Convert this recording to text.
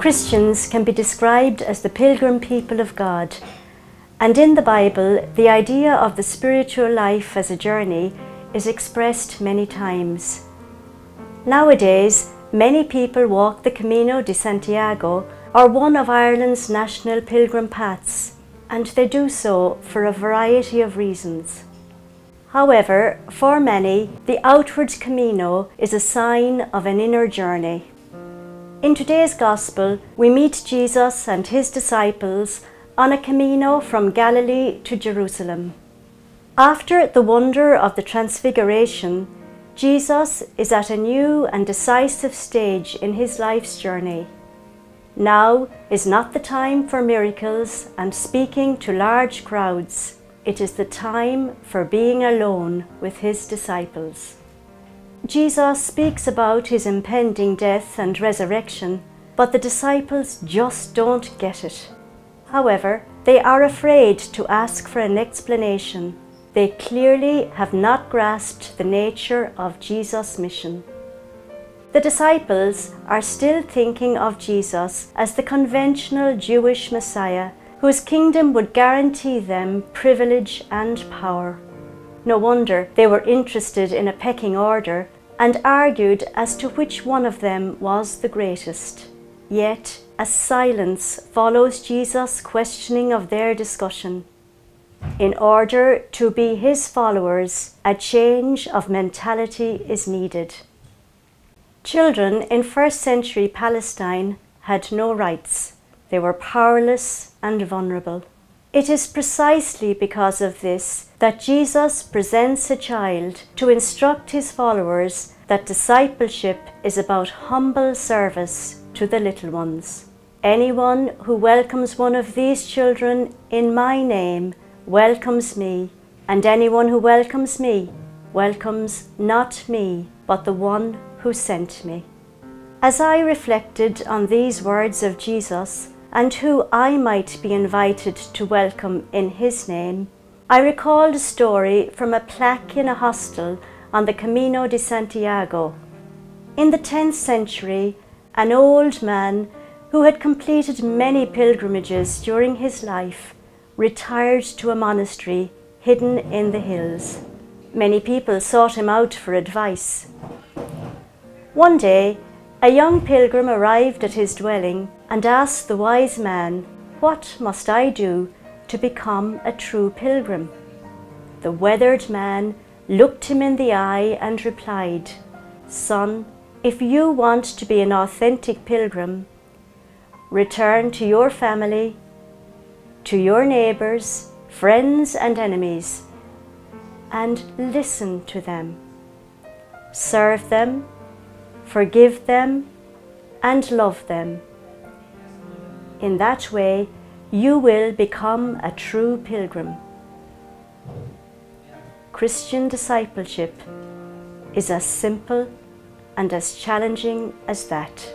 Christians can be described as the pilgrim people of God, and in the Bible, the idea of the spiritual life as a journey is expressed many times. Nowadays, many people walk the Camino de Santiago, or one of Ireland's national pilgrim paths, and they do so for a variety of reasons. However, for many, the outward Camino is a sign of an inner journey. In today's Gospel, we meet Jesus and his disciples on a Camino from Galilee to Jerusalem. After the wonder of the Transfiguration, Jesus is at a new and decisive stage in his life's journey. Now is not the time for miracles and speaking to large crowds. It is the time for being alone with his disciples. Jesus speaks about his impending death and resurrection, but the disciples just don't get it. However, they are afraid to ask for an explanation. They clearly have not grasped the nature of Jesus' mission. The disciples are still thinking of Jesus as the conventional Jewish Messiah, whose kingdom would guarantee them privilege and power. No wonder they were interested in a pecking order and argued as to which one of them was the greatest. Yet, a silence follows Jesus' questioning of their discussion. In order to be his followers, a change of mentality is needed. Children in first-century Palestine had no rights. They were powerless and vulnerable. It is precisely because of this that Jesus presents a child to instruct his followers that discipleship is about humble service to the little ones. Anyone who welcomes one of these children in my name welcomes me, and anyone who welcomes me welcomes not me, but the one who sent me. As I reflected on these words of Jesus and who I might be invited to welcome in his name, I recalled a story from a plaque in a hostel on the Camino de Santiago. In the 10th century, an old man who had completed many pilgrimages during his life retired to a monastery hidden in the hills. Many people sought him out for advice. One day, a young pilgrim arrived at his dwelling and asked the wise man, "What must I do to become a true pilgrim?" The weathered man looked him in the eye and replied, "Son, if you want to be an authentic pilgrim, return to your family, to your neighbors, friends and enemies, and listen to them. Serve them, forgive them, and love them. In that way, you will become a true pilgrim." Christian discipleship is as simple and as challenging as that.